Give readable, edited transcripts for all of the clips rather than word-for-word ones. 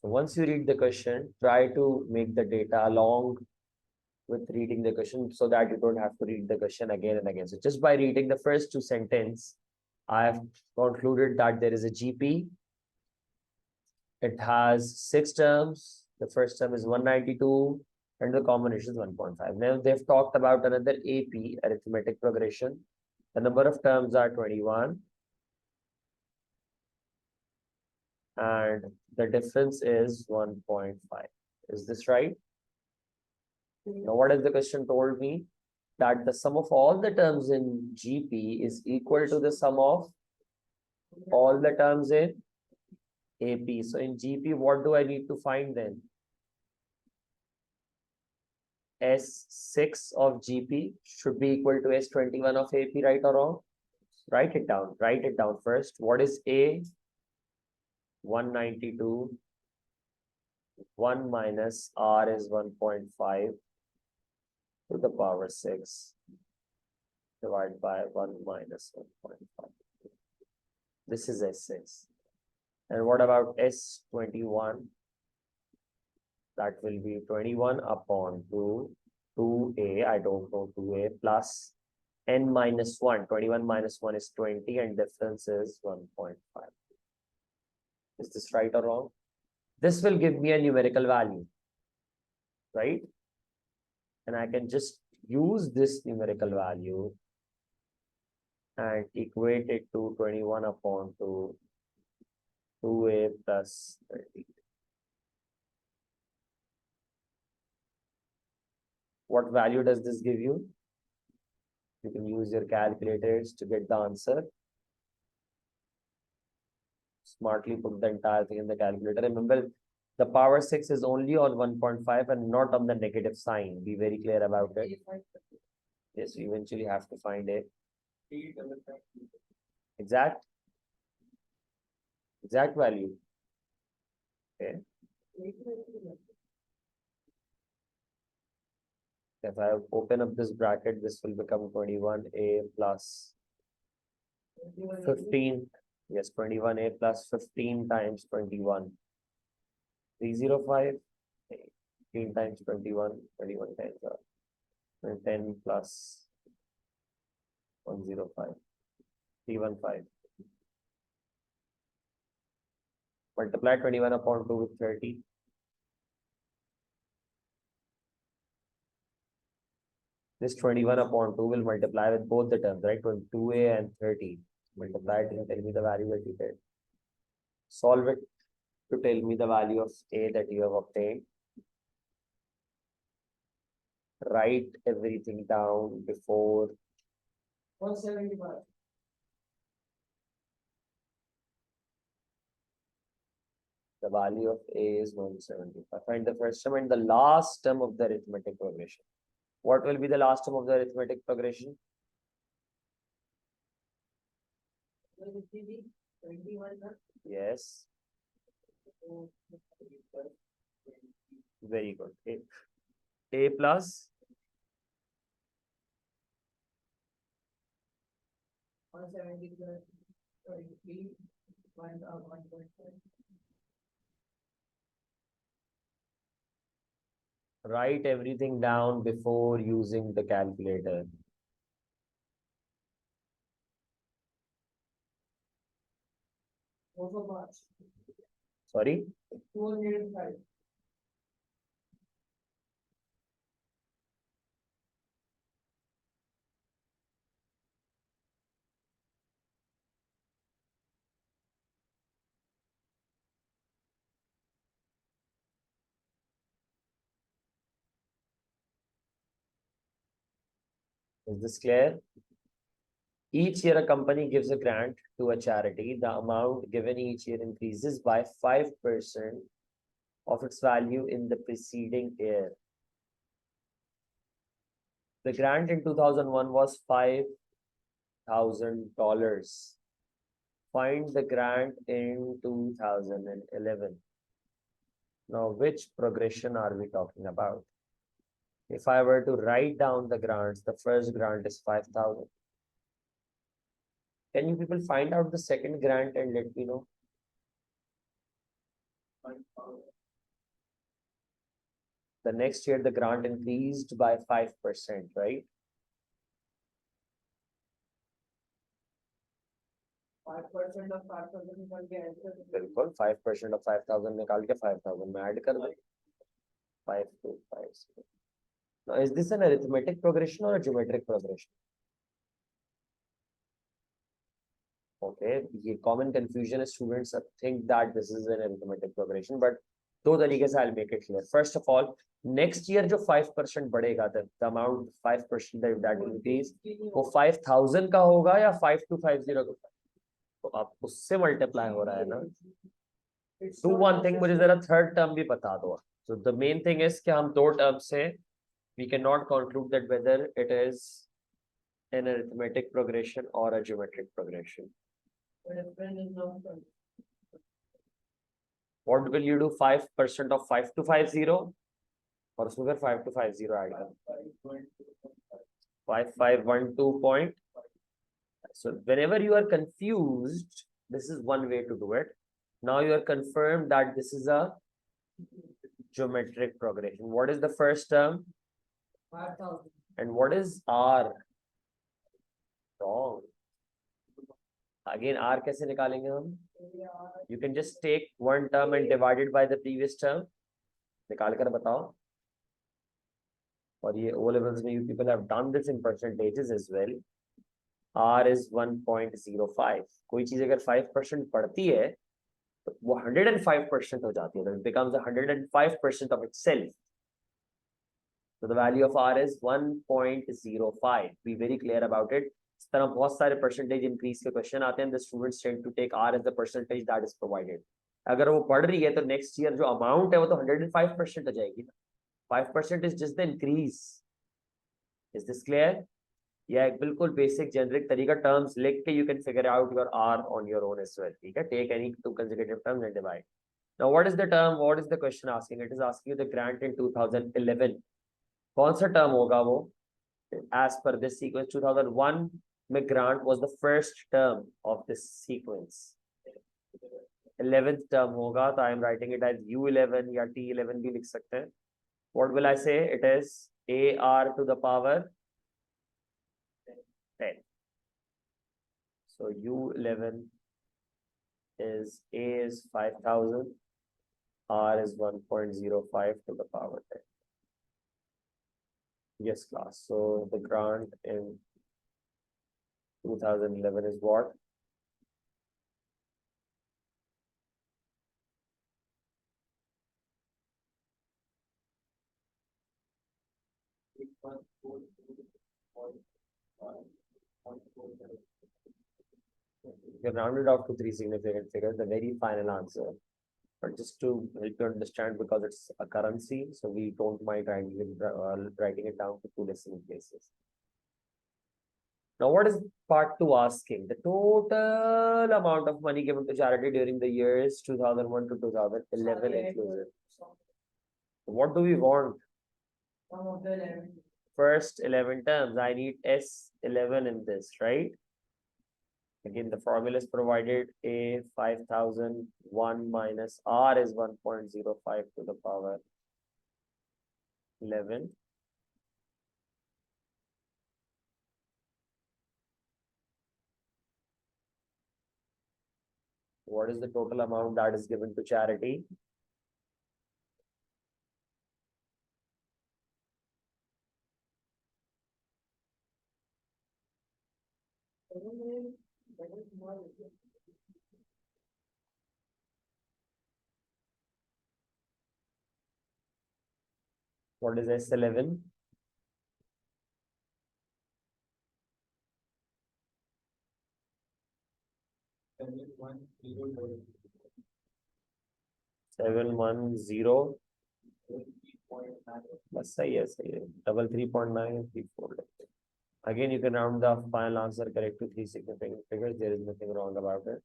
So once you read the question, try to make the data along with reading the question so that you don't have to read the question again and again. So just by reading the first two sentences, I have concluded that there is a GP. It has 6 terms. The first term is 192 and the combination is 1.5. Now they've talked about another AP, arithmetic progression. The number of terms are 21. And the difference is 1.5. Is this right? Now, what has the question told me? That the sum of all the terms in GP is equal to the sum of all the terms in AP. So in GP, what do I need to find then? S6 of GP should be equal to S21 of AP, right or wrong? Write it down. Write it down first. What is A? 192. 1 minus R is 1.5 to the power 6 divided by 1 minus 1.5. This is S6. And what about S21? That will be 21 upon 2a, I don't know 2a, plus n minus 1. 21 minus 1 is 20 and difference is 1.5. Is this right or wrong? This will give me a numerical value, right? And I can just use this numerical value and equate it to 21 upon 2a plus 30. What value does this give you? You can use your calculators to get the answer. Smartly put the entire thing in the calculator. Remember, the power 6 is only on 1.5 and not on the negative sign. Be very clear about it. Yes, you eventually have to find it. Exact value. Okay. If I open up this bracket, this will become 21a plus 15. Yes, 21a plus 15 times 21. 305. 15 times 21. 21 times 10 plus 105. 315. Multiply 21 upon 2 with 30. This 21 upon 2 will multiply with both the terms, right? 2a and 30. Multiply it and tell me the value that you get. Solve it to tell me the value of a that you have obtained. Write everything down before 175. The value of a is 175. Find the first term and the last term of the arithmetic progression. What will be the last term of the arithmetic progression? Yes. Very good. A plus 170. Write everything down before using the calculator. Sorry? 205. Is this clear? Each year, a company gives a grant to a charity. The amount given each year increases by 5% of its value in the preceding year. The grant in 2001 was $5,000. Find the grant in 2011. Now, which progression are we talking about? If I were to write down the grants, the first grant is 5,000. Can you people find out the second grant and let me know? The next year, the grant increased by 5%, right? 5% of 5,000 निकाल के add कर दो। बिल्कुल 5% of 5,000 निकाल के 5,000 में add कर दो। 5250. Now, is this an arithmetic progression or a geometric progression? Okay, ये common confusion is students think that this is an arithmetic progression, but दो तरीके से I'll make it clear. First of all, next year जो 5% बढ़ेगा, the amount 5% that will increase, वो 5,000 का होगा या 5250 का? तो आप उससे मल्टीप्लाई हो रहा है ना. Do one thing, मुझे जरा थर्ड टर्म भी बता दो. So the main thing is कि हम दो टर्म से we cannot conclude that whether it is an arithmetic progression or a geometric progression. What will you do? 5% of 5250 और उसमें फिर 5250 ऐड कर 5512 point. So whenever you are confused, this is one way to do it. Now you are confirmed that this is a geometric progression. What is the first term? 5,000. And what is R? Wrong. Again, R कैसे निकालेंगे हम? You can just take one term and divide it by the previous term. निकाल कर बताओ. और ये O levels में you people have done this in percentages as well. R is 1.05. कोई चीज अगर 5% बढ़ती है तो वो 105% हो जाती है. It becomes 105% of itself. So the value of R is 1.05. Be very clear about it. इस तरह बहुत सारे percentage increase के question आते हैं. The students tend to take R as the percentage that is provided. अगर वो बढ़ रही है तो next year जो amount है वो तो 105% हो जाएगी. 5% is just the increase. Is this clear? या एक बिल्कुल बेसिक जेनरिक तरीका टर्म्स लिख के you can figure out your R on your own as well. ठीक है? Take any two consecutive terms and divide. Now what is the term? What is the question asking? It is asking you the grant in 2011. कौन सा term होगा वो? As per this sequence, 2001 में grant was the first term of this sequence. 11th term होगा तो I am writing it as U11 या T11 भी लिख सकते हैं. What will I say? It is AR to the power 10. So U11 is A is 5,000, R is 1.05 to the power 10. Yes, class. So the grant in 2011 is what? You can round it off to three significant figures, the very final answer. But just to help you understand, because it's a currency, so we don't mind writing it down to two decimal places. Now, what is part two asking? The total amount of money given to charity during the years 2001 to 2011 inclusive. What do we want? First 11 terms. I need S11 in this, right? Again, the formula is provided. A 5,001 minus R is 1.05 to the power 11. What is the total amount that is given to charity? What is S11? Seven one zero. बस सही है 3.934. Again, you can round the final answer correct to three significant figures. There is nothing wrong about it.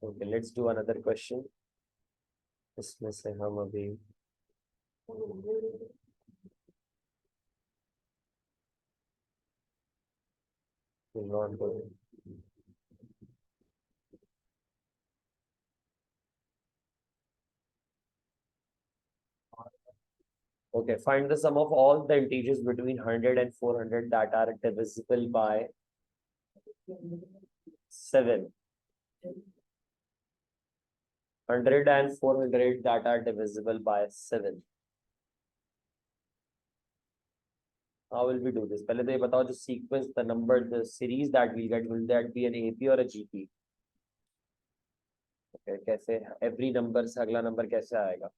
Okay, let's do another question. इसमें से हम अभी Okay, find the sum of all the integers between 100 and 400 that are divisible by 7. 100 and 400 that are divisible by 7. How will we do this? पहले तो ये बताओ, जो sequence, the number, the series that we get, will that be an AP or a GP? Okay, कैसे every number से अगला number कैसे आएगा?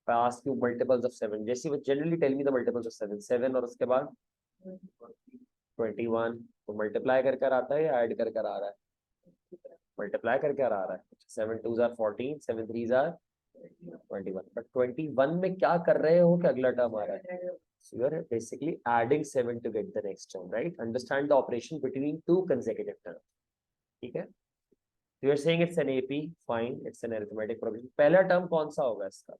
I ask you multiples of 7. जैसे वो generally tell me the multiples of 7. 7 और उसके बाद 21. तो multiply कर कर आता है या add कर कर आ रहा है? Multiply कर कर आ रहा है. 7 2s are 14. 7 3s are 21. But 21 में क्या कर रहे हो कि अगला term आ रहा है? So you are basically adding 7 to get the next term, right? Understand the operation between two consecutive terms. ठीक है? So you are saying it's an AP, fine. It's an arithmetic progression. पहला term कौन सा होगा इसका?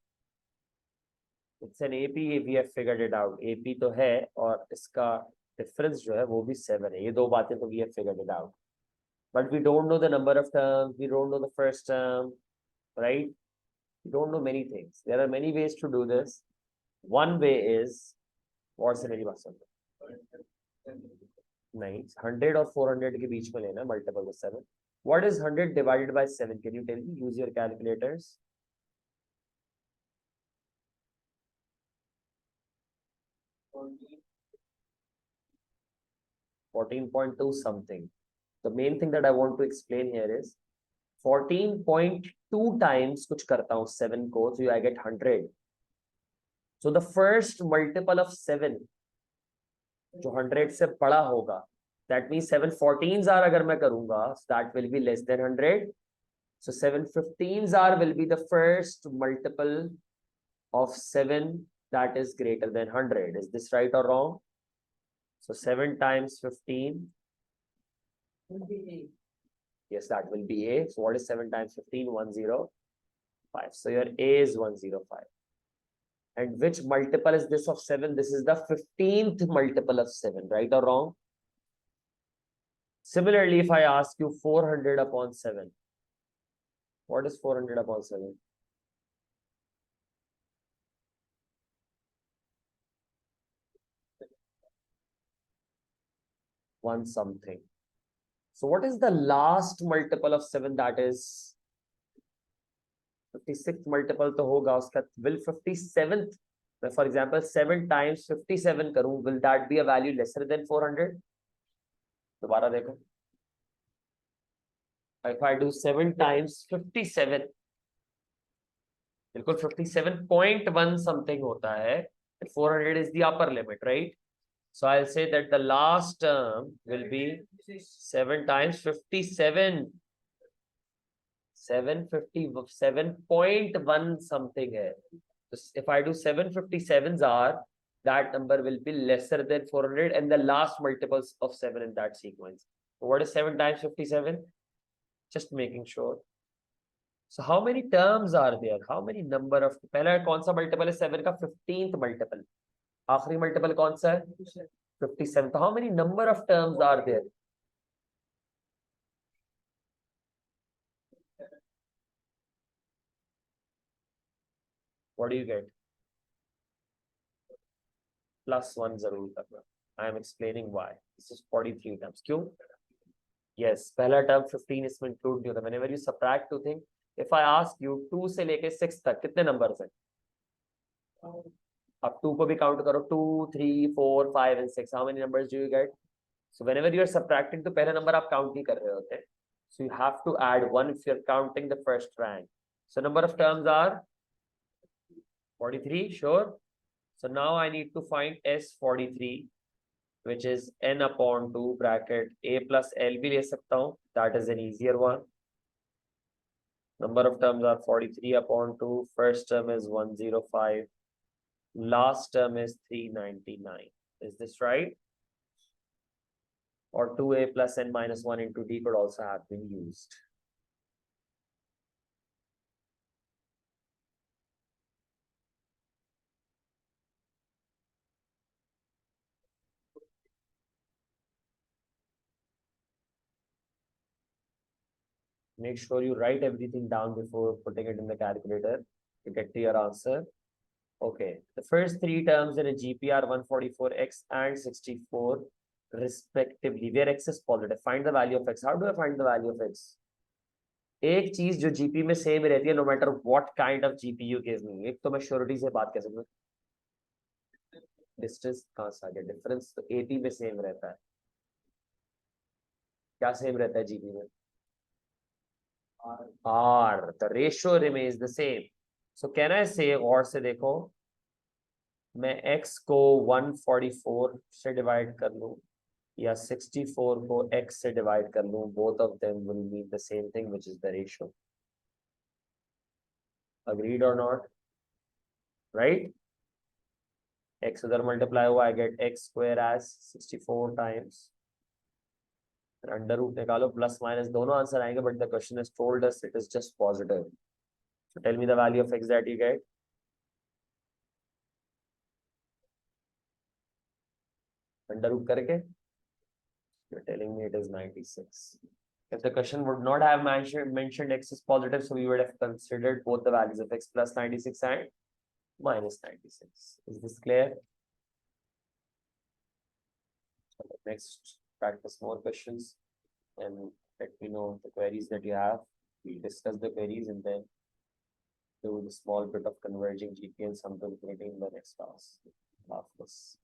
It's an AP. We have figured it out. AP तो है और इसका difference जो है वो भी 7 है. ये दो बातें तो we have figured it out. But we don't know the number of terms. We don't know the first term, right? We don't know many things. There are many ways to do this. One way is, what's the मेरी बात सुन? नहीं, 100 और 400 के बीच में लेना multiple of 7. What is 100 divided by 7? Can you tell me? Use your calculators. 14.2 something. The main thing that I want to explain here is 14.2 times कुछ करता हूँ 7 को, so I get 100. So the first multiple of 7 जो 100 से बड़ा होगा, that means 7 14s are अगर मैं करूँगा, that will be less than 100. So 7 15s are will be the first multiple of 7 that is greater than 100. Is this right or wrong? So 7 times 15. Yes, that will be A. So what is 7 times 15? 105. So your A is 105. And which multiple is this of 7? This is the 15th multiple of 7, right or wrong? Similarly, if I ask you 400 upon 7, what is 400 upon 7? One something. So what is the last multiple of 7? That is 56th multiple तो होगा उसका. Will 57th, for example 7 times 57 करूं, will that be a value lesser than 400? दोबारा देखो. If I do 7 times 57, बिल्कुल 57.1 something होता है. 400 is the upper limit, right? So I'll say that the last term will be 7 times 57. 757.1 something है. So if I do 757s are, that number will be lesser than 400 and the last multiples of 7 in that sequence. So what is 7 times 57? Just making sure. So how many terms are there? How many number of, पहला कौन सा multiple है 7 का? 15th multiple. आखिरी multiple कौन सा है? 57. So how many number of terms are there? What do you get? +1 जरूर करना. I am explaining why. This is 43 terms. क्यों? Yes, पहला term 15 इसमें include नहीं होता. Whenever you subtract two things, if I ask you 2 से लेके 6 तक कितने numbers हैं? अब 2 को भी count करो. 2, 3, 4, 5 and 6. How many numbers do you get? So whenever you are subtracting, तो पहला number आप count नहीं कर रहे होते. So you have to add 1 if you are counting the first rank. So number of terms are 43, sure. So now I need to find S43, which is n upon 2 bracket a plus l भी ले सकता हूँ. That is an easier one. Number of terms are 43 upon 2. First term is 105. Last term is 399. Is this right? Or 2a plus n minus 1 into d could also have been used. Make sure you write everything down before putting it in the calculator to get to your answer. Okay, the first three terms in a GP are 144x and 64 respectively, where x is positive. Find the value of x. How do I find the value of x? एक चीज जो GP में same रहती है, no matter what kind of GP you give me. एक तो मैं surety से बात कर सकता हूँ, डिस्टेंस कहाँ से आ गया, डिफरेंस तो एपी में सेम रहता है. क्या सेम रहता है जीपी में? R. The ratio remains the same. So can I say, और से देखो, मैं x को 144 से डिवाइड कर लूं या 64 को x से डिवाइड कर लूं, both of them will mean the same thing, which is the ratio. Agreed or not? Right? x उधर मल्टीप्लाई हुआ, I get x square as 64 times. Under root निकालो, प्लस माइनस दोनों आंसर आएंगे, but the question is told us it is just positive. So tell me the value of x that you get. Under root करके you're telling me it is 96. If the question would not have mentioned x is positive, so we would have considered both the values of x plus 96 and minus 96. Is this clear? Next, practice more questions and let me know the queries that you have. We'll discuss the queries and then do the small bit of converging GP and sum in the next class. After this.